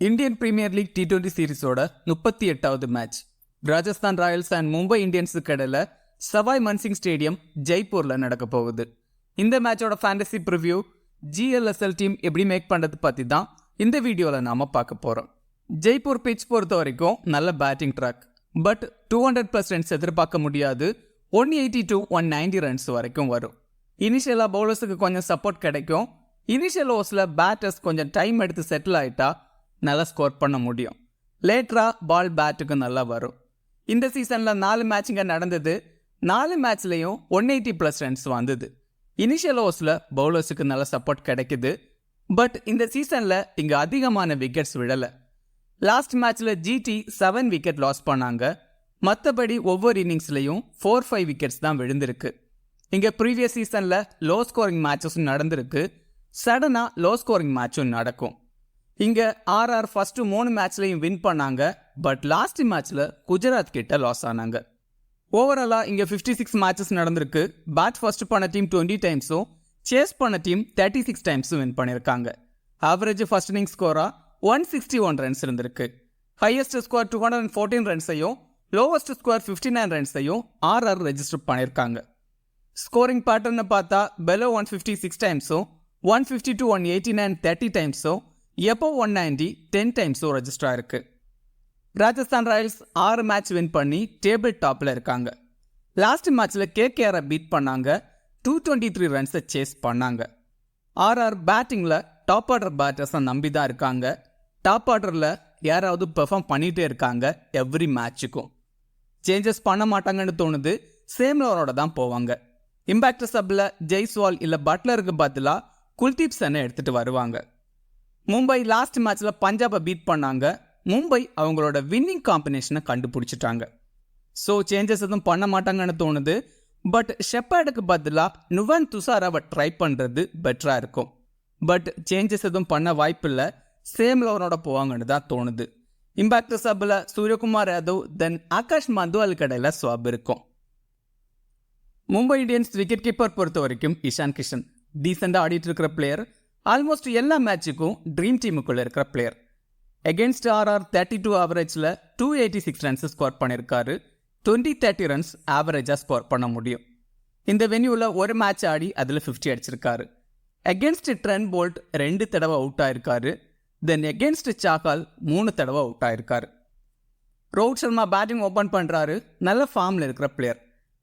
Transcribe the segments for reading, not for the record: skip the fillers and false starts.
Indian Premier League T20 சீரிஸோட 38வது match Rajasthan Royals and Mumbai இந்தியன்ஸுக்கு இடையில சவாய் மன்சிங் ஸ்டேடியம் ஜெய்ப்பூர்ல நடக்க போகுது. இந்த மேட்சோட ஃபேண்டசி ப்ரிவ்யூ GLSL டீம் எப்படி மேக் பண்றது பத்தி தான் இந்த வீடியோல நாம பார்க்க போறோம். ஜெய்ப்பூர் பிட்ச் பொறுத்த வரைக்கும் நல்ல பேட்டிங் ட்ராக், பட் 200+ ரன்ஸ் எதிர்பார்க்க முடியாது. 180 to 190 ரன்ஸ் வரைக்கும் வரும். இனிஷியலா பவுலர்ஸுக்கு கொஞ்சம் சப்போர்ட் கிடைக்கும். இனிஷியல் ஓவர்ஸ்ல பேட்டர்ஸ் கொஞ்சம் டைம் எடுத்து செட்டில் ஆயிட்டா நல்லா ஸ்கோர் பண்ண முடியும். லேட்டரா பால் பேட்டுக்கு நல்லா வரும். இந்த சீசன்ல 4 மேட்சிங்க நடந்தது. 4 மேட்ச்லையும் 180+ ரன்ஸ் வந்தது. இனிஷியல் ஓவர்ஸ்ல பவுலர்ஸுக்கு நல்ல சப்போர்ட் கிடைக்குது. பட் இந்த சீசன்ல இங்க அதிகமான விக்கெட்ஸ் விழல. லாஸ்ட் மேட்ச்ல GT 7 விக்கெட் லாஸ் பண்ணாங்க. மற்றபடி ஒவ்வொரு இன்னிங்ஸ்லையும் 4-5 விக்கெட்ஸ் தான் விழுந்திருக்கு. இங்க ப்ரீவியஸ் சீசன்ல லோ ஸ்கோரிங் மேட்சஸும் நடந்திருக்கு. சடனா லோ ஸ்கோரிங் மேட்சும் நடக்கும். இங்க RR ஃபர்ஸ்ட் 3 மேட்ச்லையும் வின் பண்ணாங்க. பட் லாஸ்ட் மேட்ச்ல குஜராத் கிட்ட லாஸ் ஆனாங்க. ஓவராலா இங்க 56 மேட்சஸ் நடந்திருக்கு. பேட் ஃபர்ஸ்ட் பண்ண டீம் 20 டைம்ஸும் சேஸ் பண்ண டீம் 36 டைம்ஸும் வின் பண்ணியிருக்காங்க. ஆவரேஜ் ஃபர்ஸ்ட் இன்னிங் ஸ்கோரா 161 ரன்ஸ் இருந்திருக்கு. ஹையஸ்ட் ஸ்கோர் 214 ரன்ஸையும் லோவஸ்ட் ஸ்கோர் 59 ரன்ஸையும் RR ரெஜிஸ்டர் பண்ணியிருக்காங்க. ஸ்கோரிங் பேட்டர்னு பார்த்தா பெலோ 156 டைம்ஸும் 150 to 189 30 டைம்ஸும் எப்போ 190 10 டைம்ஸும் ரெஜிஸ்டர் ஆயிருக்கு. ராஜஸ்தான் ராயல்ஸ் 6 மேட்ச் வின் பண்ணி டேபிள் டாப்ல இருக்காங்க. லாஸ்ட் மேட்ச்ல KKR பீட் பண்ணாங்க. 223 ரன்ஸை சேஸ் பண்ணாங்க. RR பேட்டிங்ல டாப் ஆர்டர் பேட்டர்ஸை நம்பி தான் இருக்காங்க. டாப் ஆர்டர்ல யாராவது பெர்ஃபார்ம் பண்ணிட்டே இருக்காங்க. எவ்ரி மேட்சுக்கும் சேஞ்சஸ் பண்ண மாட்டாங்கன்னு தோணுது. சேம் லோரோட தான் போவாங்க. இம்பாக்ட் சப்ல ஜெய்ஸ்வால் இல்ல பட்லருக்கு பதிலா குல்தீப் சென்னை எடுத்துட்டு வருவாங்க. மும்பை லாஸ்ட் மேட்ச்ல பஞ்சாபை பீட் பண்ணாங்க. மும்பை அவங்களோட வின்னிங் காம்பினேஷனை கண்டுபிடிச்சிட்டாங்க. ஸோ சேஞ்சஸ் எதுவும் பண்ண மாட்டாங்கன்னு தோணுது. பட் ஷெப்பர்டுக்கு பதிலாக நுவன் துஷாராவை ட்ரை பண்ணுறது பெட்டராக இருக்கும். பட் சேஞ்சஸ் எதுவும் பண்ண வாய்ப்பில்லை. சேம் லோனோட போவாங்கன்னு தான் தோணுது. இம்பாக்ட் சப்பில் சூரியகுமார் யாதவ் தென் ஆகாஷ் மந்துவால் கடையில் ஸ்வாப் இருக்கும். மும்பை இந்தியன்ஸ் விக்கெட் கீப்பர் பொறுத்த வரைக்கும் இஷான் கிஷன் டீசெண்டாக ஆடிட்டு இருக்கிற பிளேயர். ஆல்மோஸ்ட் எல்லா மேட்சுக்கும் ட்ரீம் டீமுக்குள்ள இருக்கிற player. Against RR 32 ஆவரேஜில் 286 runs score பண்ணியிருக்காரு. 20-30 ரன்ஸ் ஆவரேஜாக ஸ்கோர் பண்ண முடியும். இந்த வென்யூவில் ஒரு மேட்ச் ஆடி அதில் 50 அடிச்சிருக்காரு. அகேன்ஸ்ட் ட்ரெண்ட் போல்ட் 2 தடவை அவுட் ஆயிருக்காரு. தென் அகேன்ஸ்ட் சாகால் 3 தடவை அவுட் ஆயிருக்காரு. ரோஹித் சர்மா பேட்டிங் ஓப்பன் பண்ணுறாரு. நல்ல ஃபார்மில் இருக்கிற பிளேயர்.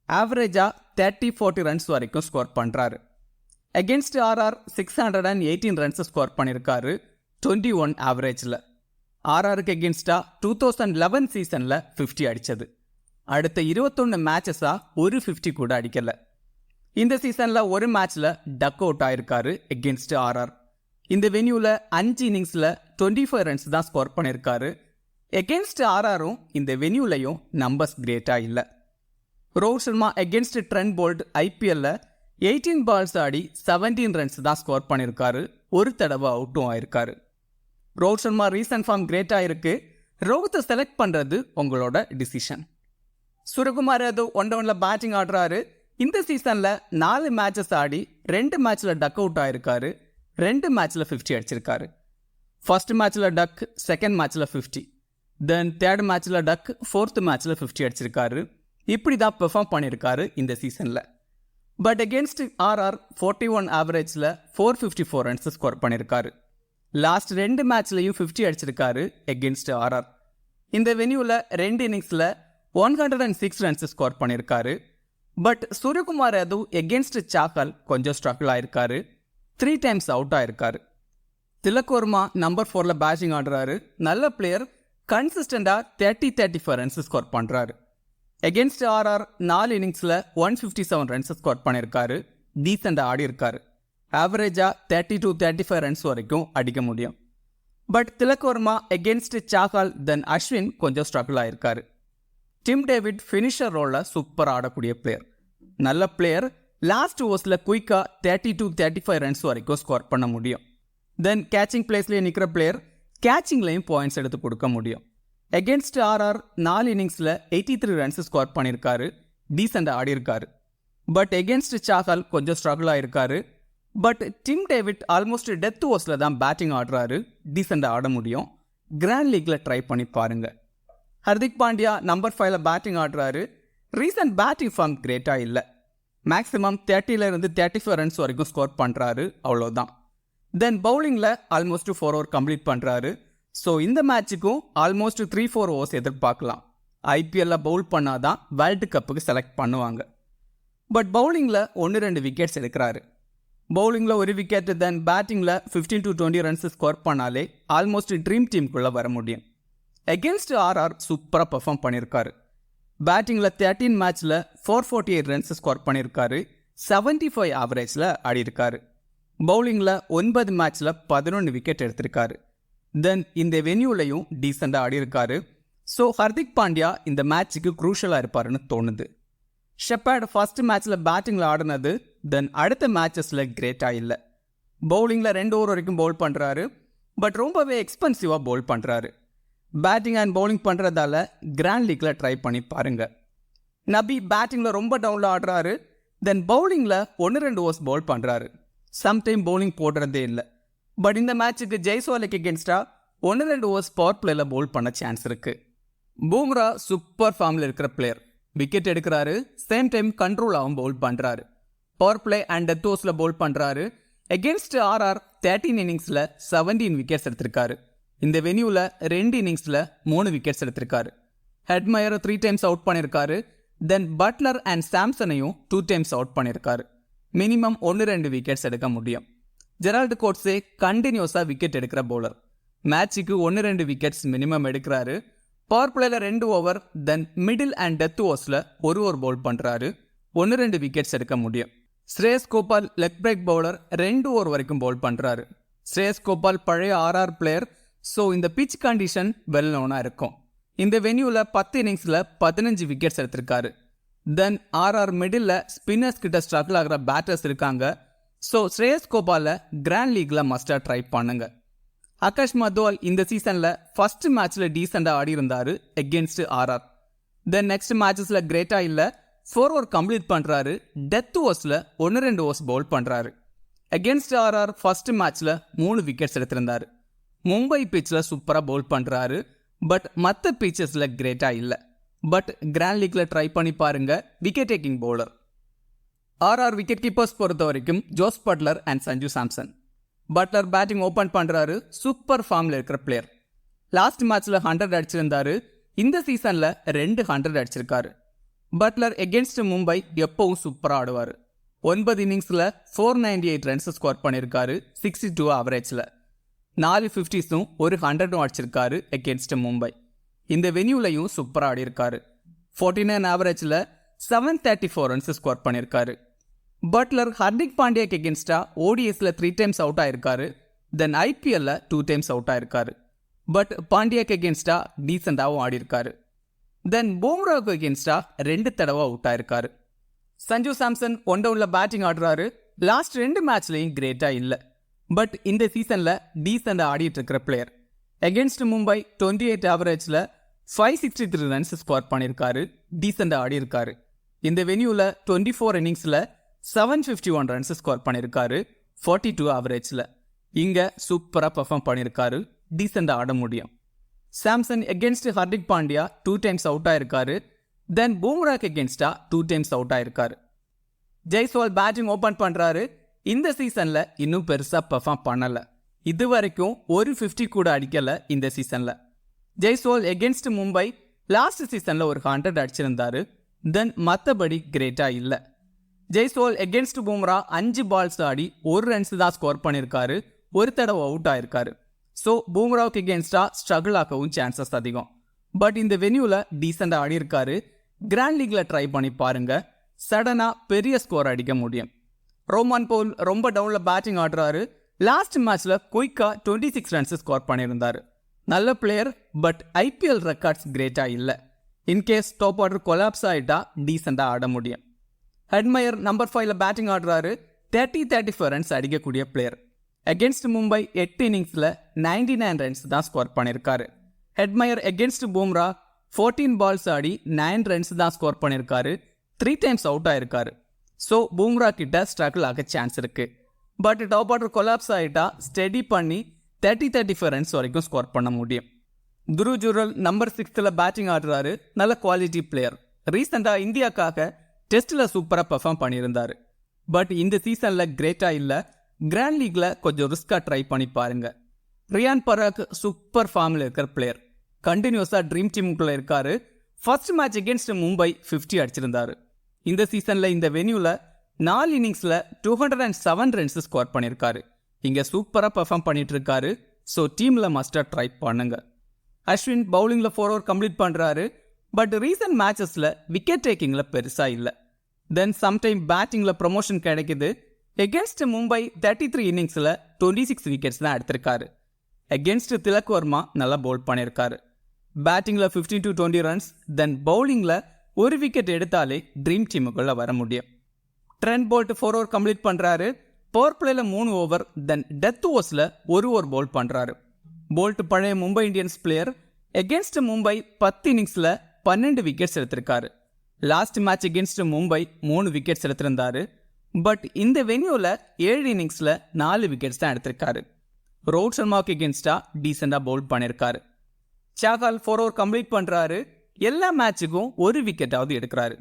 ஆவரேஜாக 30-40 ரன்ஸ் வரைக்கும் ஸ்கோர் பண்ணுறாரு. அகேன்ஸ்ட் RR 618 ரன்ஸ் ஸ்கோர் பண்ணியிருக்காரு. 21 ஆவரேஜில். RRக்கு அகேன்ஸ்டாக 2011 சீசனில் 50 அடித்தது. அடுத்த 21 மேட்சஸாக ஒரு 50 கூட அடிக்கலை. இந்த சீசனில் ஒரு மேட்ச்சில் டக் அவுட் ஆயிருக்காரு அகேன்ஸ்ட் RR. இந்த வென்யூவில் 5 இன்னிங்ஸில் 25 ரன்ஸ் தான் ஸ்கோர் பண்ணியிருக்காரு. அகேன்ஸ்ட் RRம் இந்த வென்யூலையும் நம்பர்ஸ் கிரேட்டாக இல்லை. Rohit Sharma against Trent Boult IPLல 18 பால்ஸ் ஆடி 17 ரன்ஸ் தான் ஸ்கோர் பண்ணியிருக்காரு. ஒரு தடவை அவுட்டும் ஆயிருக்காரு. ரோஹித் சர்மா ரீசன்ட் ஃபார்ம் கிரேட்டாக இருக்கு. ரோஹித்தை செலக்ட் பண்ணுறது உங்களோட டிசிஷன். சூரியகுமார் யாதவ் 1 டவுன்ல பேட்டிங் ஆடுறாரு. இந்த சீசனில் 4 மேட்சஸ் ஆடி 2 மேட்ச்சில் டக் அவுட் ஆயிருக்காரு. 2 மேட்ச்சில் 50 அடிச்சிருக்காரு. ஃபர்ஸ்ட் மேட்ச்சில் டக், செகண்ட் மேட்ச்சில் 50, தென் தேர்ட் மேட்ச்சில் டக், ஃபோர்த் மேட்ச்சில் 50 அடிச்சிருக்காரு. இப்படி தான் பெர்ஃபார்ம் பண்ணியிருக்காரு இந்த சீசனில். பட் அகேன்ஸ்ட் RR 41 ஆவரேஜில் 454 ரன்ஸ் ஸ்கோர் பண்ணியிருக்காரு. லாஸ்ட் 2 மேட்ச்லையும் 50 அடிச்சிருக்காரு அகேன்ஸ்ட் RR. இந்த வென்யூவில் 2 இன்னிங்ஸில் 106 ரன்ஸ் ஸ்கோர் பண்ணியிருக்காரு. பட் சூரியகுமார் யாதவ் அகேன்ஸ்ட் சாகால் கொஞ்சம் ஸ்ட்ரகிள் ஆயிருக்காரு. 3 டைம்ஸ் அவுட் ஆயிருக்காரு. திலக் வர்மா நம்பர் 4ல பேட்டிங் ஆடுறாரு. நல்ல பிளேயர். கன்சிஸ்டண்டாக 30-35 ரன்ஸ் ஸ்கோர் பண்ணுறாரு. அகேன்ஸ்ட் RR 4 இன்னிங்ஸில் 157 ரன்ஸ் ஸ்கோர் பண்ணியிருக்காரு. டீசெண்டாக ஆடி இருக்காரு. ஆவரேஜாக 30 to 35 ரன்ஸ் வரைக்கும் அடிக்க முடியும். பட் திலக் வர்மா அகேன்ஸ்ட் சாகால் தென் அஸ்வின் கொஞ்சம் ஸ்ட்ரகிள் ஆயிருக்காரு. டிம் டேவிட் ஃபினிஷர் ரோலில் சூப்பர் ஆடக்கூடிய பிளேயர். நல்ல பிளேயர். லாஸ்ட் ஓவர்ஸில் குயிக்காக 30 to 35 ரன்ஸ் வரைக்கும் ஸ்கோர் பண்ண முடியும். தென் கேச்சிங் பிளேஸ்லேயே நிற்கிற பிளேயர். கேச்சிங்லேயும் பாயிண்ட்ஸ் எடுத்து கொடுக்க முடியும். அகேன்ஸ்ட் RR 4 இன்னிங்ஸில் 83 ரன்ஸ் ஸ்கோர் பண்ணியிருக்காரு. டீசெண்டாக ஆடி இருக்காரு. பட் அகேன்ஸ்ட் சாகால் கொஞ்சம் ஸ்ட்ரகிள் ஆயிருக்காரு. But Tim David almost death ஓவர்ஸில் தான் பேட்டிங் ஆடுறாரு. டீசெண்டாக ஆட முடியும். கிராண்ட் லீக்கில் ட்ரை பண்ணி பாருங்கள். ஹர்திக் பாண்டியா நம்பர் 5ல் பேட்டிங் ஆடுறாரு. ரீசன்ட் பேட்டிங் ஃபார்ம் கிரேட்டாக இல்லை. மேக்ஸிமம் 30லேருந்து 35 ரன்ஸ் வரைக்கும் ஸ்கோர் பண்ணுறாரு, அவ்வளோதான். தென் பவுலிங்கில் ஆல்மோஸ்ட் 4 ஓவர் கம்ப்ளீட் பண்ணுறாரு. ஸோ இந்த மேட்சுக்கும் ஆல்மோஸ்ட் 3-4 ஓவர்ஸ் எதிர்பார்க்கலாம். ஐபிஎல்லில் பவுல் பண்ணாதான் வேர்ல்டு கப்புக்கு செலக்ட் பண்ணுவாங்க. பட் பவுலிங்கில் 1-2 விக்கெட்ஸ் எடுக்கிறாரு. பவுலிங்கில் 1 விக்கெட், தென் பேட்டிங்கில் 15 to 20 ரன்ஸ் ஸ்கோர் பண்ணாலே ஆல்மோஸ்ட் ட்ரீம் டீமுக்குள்ளே வர முடியும். எகென்ஸ்ட் ஆர்ஆர் சூப்பராக பெர்ஃபார்ம் பண்ணியிருக்காரு. பேட்டிங்கில் 13 மேட்ச்சில் 448 ரன்ஸ் ஸ்கோர் பண்ணியிருக்காரு. 75 ஆவரேஜில் ஆடியிருக்காரு. பவுலிங்கில் 9 மேட்ச்சில் 11 விக்கெட் எடுத்திருக்காரு. தென் இந்த வென்யூலையும் டீசெண்டாக ஆடியிருக்காரு. ஸோ ஹர்திக் பாண்டியா இந்த மேட்சுக்கு க்ரூஷலாக இருப்பாருன்னு தோணுது. ஷெப்பர்ட் ஃபர்ஸ்ட் மேட்ச்சில் பேட்டிங்கில் ஆடினது, தென் அடுத்த மேட்சஸில் கிரேட்டாக இல்லை. பவுலிங்கில் 2 ஓவர் வரைக்கும் பவுல் பண்ணுறாரு. பட் ரொம்பவே எக்ஸ்பென்சிவாக பவுல் பண்ணுறாரு. பேட்டிங் அண்ட் பவுலிங் பண்ணுறதால கிராண்ட் லீக்கில் ட்ரை பண்ணி பாருங்கள். நபி பேட்டிங்கில் ரொம்ப டவுனில் ஆடுறாரு. தென் பவுலிங்கில் 1-2 ஓவர்ஸ் பவுல் பண்ணுறாரு. சம்டைம் பவுலிங் போடுறதே இல்லை. பட் இந்த மேட்சுக்கு ஜெய்ஸ்வாலுக்கு எகென்ஸ்டாக 1-2 ஓவர்ஸ் பவர் பிளேயில் பவுல் பண்ண சான்ஸ் இருக்குது. பூம்ரா சூப்பர் ஃபார்மில் இருக்கிற பிளேயர். விக்கெட் எடுக்கிறாரு, சேம் டைம் கண்ட்ரோலாகவும் பவுல் பண்ணுறாரு. பவர் பிளே அண்ட் டெத் ஓவர்ஸில் பவுல் பண்ணுறாரு. எகென்ஸ்ட் ஆர்ஆர் 13 இன்னிங்ஸில் 17 விக்கெட்ஸ் எடுத்திருக்காரு. இந்த வென்யூவில் 2 இன்னிங்ஸில் 3 விக்கெட்ஸ் எடுத்திருக்காரு. ஹெட்மயர் 3 டைம்ஸ் அவுட் பண்ணியிருக்காரு. தென் பட்லர் அண்ட் சாம்சனையும் 2 டைம்ஸ் அவுட் பண்ணியிருக்காரு. மினிமம் 1-2 விக்கெட்ஸ் எடுக்க முடியும். ஜெரால்டு கோட்ஸே கண்டினியூஸாக விக்கெட் எடுக்கிற பவுலர். மேட்சுக்கு 1-2 விக்கெட்ஸ் மினிமம் எடுக்கிறாரு. பவர் பிளேயில் 2 over, then middle and death ஓவர்ஸில் 1 ஓவர் பவுல் பண்ணுறாரு. 1-2 விக்கெட்ஸ் எடுக்க முடியும். Shreyas Gopal leg break bowler, 2 over வரைக்கும் பவுல் பண்ணுறாரு. ஸ்ரேயஸ் கோபால் பழைய ஆர்ஆர் பிளேயர். ஸோ இந்த பிச் கண்டிஷன் வெல் நோனாக இருக்கும். இந்த வென்யூவில் 10 இன்னிங்ஸில் 15 விக்கெட்ஸ் எடுத்திருக்காரு. தென் ஆர்ஆர் மிடில் ஸ்பின்னர்ஸ் கிட்ட ஸ்ட்ரகிள் ஆகிற பேட்டர்ஸ் இருக்காங்க. ஸோ ஸ்ரேயஸ் கோபாலை கிராண்ட் லீக்கில் மஸ்டாக ட்ரை பண்ணுங்க. ஆகாஷ் மத்வால் இந்த சீசனில் ஃபர்ஸ்ட் மேட்ச்சில் டீசெண்டாக ஆடி இருந்தார் எகென்ஸ்ட் ஆர்ஆர். தென் நெக்ஸ்ட் மேட்சஸில் கிரேட்டாக இல்லை. 4 ஓவர் கம்ப்ளீட் பண்ணுறாரு. டெத் ஓவர்ஸில் 1-2 ஓவர்ஸ் பவுல் பண்ணுறாரு. எகென்ஸ்ட் ஆர்ஆர் ஃபர்ஸ்ட் மேட்ச்சில் 3 விக்கெட்ஸ் எடுத்திருந்தார். மும்பை பிச்சில் சூப்பராக பவுல் பண்ணுறாரு. பட் மற்ற பிச்சஸில் கிரேட்டாக இல்லை. பட் கிராண்ட் லீக்கில் ட்ரை பண்ணி பாருங்க. Wicket taking bowler. RR wicket keepers பொறுத்த வரைக்கும் Jos Buttler and Sanju Samson. Buttler batting open பண்ணுறாரு. சூப்பர் ஃபார்மில் இருக்கிற பிளேயர். லாஸ்ட் மேட்ச்சில் 100 அடிச்சிருந்தாரு. இந்த சீசனில் 200 அடிச்சிருக்காரு. பட்லர் எகென்ஸ்ட் மும்பை எப்பவும் சூப்பராக ஆடுவார். 9 இன்னிங்ஸில் 498 ரன்ஸ் ஸ்கோர் பண்ணியிருக்காரு. 62 ஆவரேஜில் 4 50ஸும் 100ம் அடிச்சிருக்காரு எகென்ஸ்ட் மும்பை. இந்த வென்யூலையும் சூப்பராக ஆடியிருக்காரு. 49 ஆவரேஜில் 734 ரன்ஸ் ஸ்கோர் பண்ணியிருக்காரு. பட்லர் ஹர்திக் பாண்டியாக்கு எகென்ஸ்டாக ஓடிஎஸில் 3 டைம்ஸ் அவுட் ஆயிருக்காரு. தென் ஐபிஎல்ல 2 டைம்ஸ் அவுட் ஆயிருக்காரு. பட் பாண்டியாக்கு எகென்ஸ்டாக டீசெண்டாகவும் ஆடியிருக்காரு. தென் பூம்ராவுக்கு எகென்ஸ்டாக 2 தடவை அவுட் ஆயிருக்காரு. சஞ்சு சாம்சன் ஒன் டவுனில் பேட்டிங் ஆடுறாரு. லாஸ்ட் 2 மேட்ச்லையும் கிரேட்டாக இல்லை. பட் இந்த சீசனில் டீசெண்டாக ஆடிட்டு இருக்கிற பிளேயர். எகென்ஸ்ட் மும்பை 28 ஆவரேஜில் 563 ரன்ஸ் ஸ்கோர் பண்ணியிருக்காரு. டீசெண்டாக ஆடியிருக்காரு. இந்த வென்யூவில் 24 இன்னிங்ஸில் 751 ரன்ஸ் ஸ்கோர் பண்ணியிருக்காரு. 42 ஆவரேஜில் இங்கே சூப்பராக பெர்ஃபார்ம் பண்ணியிருக்காரு. டீசெண்டாக ஆட முடியும். Samson against Hardik Pandya 2 times out ஆயிருக்காரு. தென் பூம்ராக்கு எகென்ஸ்டாக 2 டைம்ஸ் அவுட் ஆயிருக்காரு. ஜெய்ஸ்வால் பேட்டிங் ஓப்பன் பண்ணுறாரு. இந்த சீசனில் இன்னும் பெருசாக பெர்ஃபார்ம் பண்ணலை. இது வரைக்கும் ஒரு 50 கூட அடிக்கலை இந்த சீசனில். ஜெய்ஸ்வால் எகென்ஸ்ட் மும்பை லாஸ்ட் சீசனில் ஒரு 100 அடிச்சிருந்தாரு. தென் மற்றபடி கிரேட்டாக இல்லை. ஜெய்ஸ்வால் எகென்ஸ்ட் பூம்ரா 5 பால்ஸ் ஆடி 1 ரன்ஸ் தான் ஸ்கோர் பண்ணியிருக்காரு. 1 தடவை அவுட் ஆயிருக்காரு. ஸோ பூம்ராவுக்கு எகென்ஸ்டாக ஸ்ட்ரகிள் ஆக்கவும் சான்சஸ் அதிகம். பட் இந்த வென்யூவில் டீசெண்டாக ஆடியிருக்காரு. கிராண்ட் லீக்கில் ட்ரை பண்ணி பாருங்க. சடனாக பெரிய ஸ்கோர் அடிக்க முடியும். ரோமான் பவுல் ரொம்ப டவுனில் பேட்டிங் ஆடுறாரு. லாஸ்ட் மேட்ச்சில் குயிக்காக 26 ரன்ஸ் ஸ்கோர் பண்ணியிருந்தார். நல்ல பிளேயர். பட் ஐபிஎல் ரெக்கார்ட்ஸ் கிரேட்டாக இல்லை. இன்கேஸ் டாப் ஆர்டர் கொலாப்ஸ் ஆகிட்டா டீசெண்டாக ஆட முடியும். ஹெட்மயர் நம்பர் 5ல் பேட்டிங் ஆடுறாரு. 30-35 ரன்ஸ் அடிக்கக்கூடிய பிளேயர். எகென்ஸ்ட் மும்பை 8 இன்னிங்ஸில் 99 ரன்ஸ் தான் ஸ்கோர் பண்ணியிருக்காரு. ஹெட்மயர் எகென்ஸ்ட் பூம்ரா 14 பால்ஸ் ஆடி 9 ரன்ஸ் தான் ஸ்கோர் பண்ணியிருக்காரு. 3 டைம்ஸ் அவுட் ஆயிருக்காரு. ஸோ பூம்ரா கிட்ட ஸ்ட்ரகிள் ஆக சான்ஸ் இருக்கு. பட் டாப் ஆர்டர் கொலாப்ஸ் ஆகிட்டா ஸ்டெடி பண்ணி 30-35 ரன்ஸ் வரைக்கும் ஸ்கோர் பண்ண முடியும். Dhruv Jurel number 6th batting ஆடுறாரு. நல்ல குவாலிட்டி பிளேயர். ரீசெண்டாக இந்தியாக்காக டெஸ்ட்டில் சூப்பராக பெர்ஃபார்ம் பண்ணியிருந்தார். பட் இந்த சீசனில் கிரேட்டாக இல்லை. கிராண்ட் லீக்கில் கொஞ்சம் ரிஸ்காக ட்ரை பண்ணி பாருங்க. ரியான் பராக் சூப்பர் ஃபார்மில் இருக்கிற பிளேயர். கண்டினியூஸாக ட்ரீம் டீமுக்குள்ளே இருக்காரு. First match against Mumbai 50 அடிச்சிருந்தாரு. இந்த சீசனில் இந்த வென்யூவில் 4 இன்னிங்ஸில் 207 ரன்ஸ் ஸ்கோர் பண்ணியிருக்காரு. இங்கே சூப்பராக பெர்ஃபார்ம் பண்ணிட்டு இருக்காரு. ஸோ டீமில் மஸ்டாக ட்ரை பண்ணுங்க. அஸ்வின் பவுலிங்கில் 4 ஓவர் கம்ப்ளீட் பண்ணுறாரு. பட் ரீசன்ட் மேட்சஸில் விக்கெட் டேக்கிங்கில் பெருசாக இல்லை. தென் சம்டைம் பேட்டிங்கில் ப்ரொமோஷன் கிடைக்குது. எகென்ஸ்ட் மும்பை 33 இன்னிங்ஸில் 26 விக்கெட்ஸ் தான் எடுத்திருக்காரு. எகென்ஸ்ட் திலக் வர்மா நல்லா பவுல் பண்ணியிருக்காரு. பேட்டிங்கில் 15 to 20 ரன்ஸ். தென் பவுலிங்கில் 1 விக்கெட் எடுத்தாலே ட்ரீம் டீமுக்குள்ளே வர முடியும். ட்ரெண்ட் போல்ட் 4 ஓவர் கம்ப்ளீட் பண்ணுறாரு. பவர் பிளேல 3 ஓவர். தென் டெத் ஓவர்ஸில் 1 ஓவர் பவுல் பண்ணுறாரு. போல்ட் பழைய Mumbai Indians player. Against Mumbai 10 இன்னிங்ஸில் 12 விக்கெட்ஸ் எடுத்திருக்காரு. Last match against Mumbai 3 wickets எடுத்திருந்தாரு. பட் இந்த வென்யூவில் 7 இன்னிங்ஸில் 4 விக்கெட்ஸ் தான் எடுத்திருக்காரு. ரோஹித் சர்மாவுக்கு எகென்ஸ்டாக டீசெண்டாக பவுல் பண்ணியிருக்காரு. சாகல் 4 ஓவர் கம்ப்ளீட் பண்ணுறாரு. எல்லா மேட்சுக்கும் 1 விக்கெட்டாவது எடுக்கிறாரு.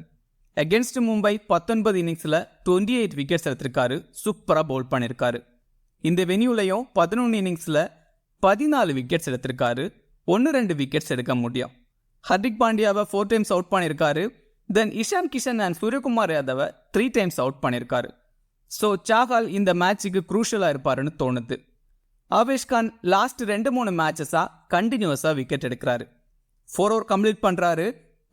அகேன்ஸ்ட் மும்பை 19 இன்னிங்ஸில் 28 விக்கெட்ஸ் எடுத்திருக்காரு. சூப்பராக பவுல் பண்ணியிருக்காரு. இந்த வென்யூலையும் 11 இன்னிங்ஸில் 14 விக்கெட்ஸ் எடுத்திருக்காரு. 1-2 விக்கெட்ஸ் எடுக்க முடியும். ஹர்திக் பாண்டியாவை 4 டைம்ஸ் அவுட் பண்ணியிருக்காரு. தென் இஷான் கிஷன் அண்ட் சூரியகுமார் யாதவை 3 டைம்ஸ் அவுட் பண்ணியிருக்காரு. ஸோ சாகல் இந்த மேட்சுக்கு குரூஷலாக இருப்பாருன்னு தோணுது. ஆவேஷ் கான் லாஸ்ட் 2-3 மேட்சஸாக கண்டினியூஸாக விக்கெட் எடுக்கிறாரு. 4 ஓவர் கம்ப்ளீட் பண்ணுறாரு.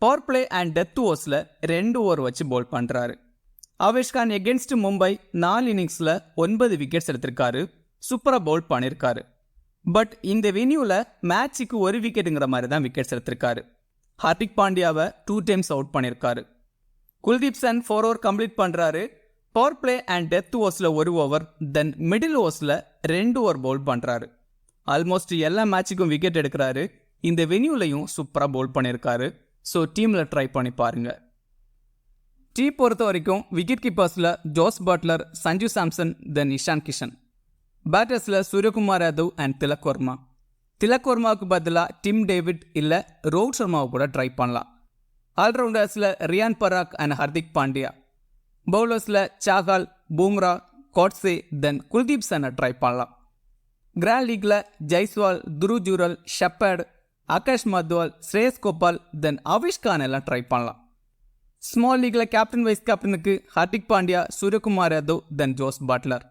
பவர் பிளே அண்ட் டெத் ஓவர்ஸில் 2 ஓவர் வச்சு பவுல் பண்ணுறாரு. ஆவேஷ் கான் எகென்ஸ்ட் மும்பை 4 இன்னிங்ஸில் 9 விக்கெட்ஸ் எடுத்திருக்காரு. சூப்பராக பவுல் பண்ணியிருக்காரு. பட் இந்த வென்யூவில் மேட்சுக்கு 1 விக்கெட்டுங்கிற மாதிரி தான் விக்கெட்ஸ் எடுத்திருக்காரு. ஹார்திக் பாண்டியாவை 2 டைம்ஸ் அவுட் பண்ணியிருக்காரு. குல்தீப் சன் 4 ஓவர் கம்ப்ளீட் பண்ணுறாரு. பவர் பிளே அண்ட் டெத் ஓவர்ஸில் 1 ஓவர். தென் மிடில் ஓவர்ஸில் 2 ஓவர் பவுல் பண்ணுறாரு. ஆல்மோஸ்ட் எல்லா மேட்சுக்கும் விக்கெட் எடுக்கிறாரு. இந்த வென்யூலையும் சூப்பராக பவுல் பண்ணியிருக்காரு. ஸோ டீமில் ட்ரை பண்ணி பாருங்க. டீம் பொறுத்த வரைக்கும் விக்கெட் கீப்பர்ஸில் Jos Buttler, Sanju Samson, then Ishan Kishan. பேட்டர்ஸில் சூரியகுமார் யாதவ் அண்ட் திலக் வர்மா. திலக் வர்மாவுக்கு பதிலாக டிம் டேவிட் இல்லை ரோஹித் சர்மாவை கூட ட்ரை பண்ணலாம். ஆல்ரவுண்டர்ஸில் ரியான் பராக் அண்ட் ஹர்திக் பாண்டியா. பவுலர்ஸில் சாகல், பூம்ரா, கோட்ஸே, தென் குல்தீப் சனை ட்ரை பண்ணலாம். கிராண்ட் லீக்கில் ஜெய்ஸ்வால், துருவ் ஜுரல், ஷெப்பர்ட், ஆகாஷ் மத்வால், ஸ்ரேயஸ் கோபால், தென் ஆவேஷ் கான் எல்லாம் ட்ரை பண்ணலாம். ஸ்மால் லீக்கில் கேப்டன் வைஸ் கேப்டனுக்கு ஹார்திக் பாண்டியா, சூரியகுமார் யாதவ், தென் ஜோஸ் பட்லர்.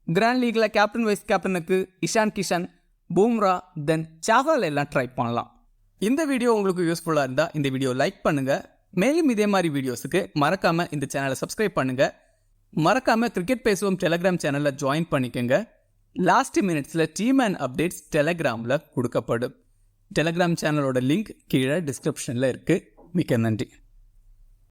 கிராண்ட் லீக்கில் கேப்டன் வைஸ் கேப்டனுக்கு இஷான் கிஷன், பூம்ரா, தென் சாகல் எல்லாம் ட்ரை பண்ணலாம். இந்த வீடியோ உங்களுக்கு யூஸ்ஃபுல்லாக இருந்தால் இந்த வீடியோ லைக் பண்ணுங்கள். மேலும் இதே மாதிரி வீடியோஸுக்கு மறக்காமல் இந்த சேனலை சப்ஸ்கிரைப் பண்ணுங்கள். மறக்காமல் கிரிக்கெட் பேசுவோம் டெலகிராம் சேனலில் ஜாயின் பண்ணிக்கோங்க. லாஸ்ட் மினிட்ஸில் டீம் அண்ட் அப்டேட்ஸ் டெலகிராமில் கொடுக்கப்படும். டெலகிராம் சேனலோட லிங்க் கீழே டிஸ்கிரிப்ஷனில் இருக்குது. மிக்க நன்றி.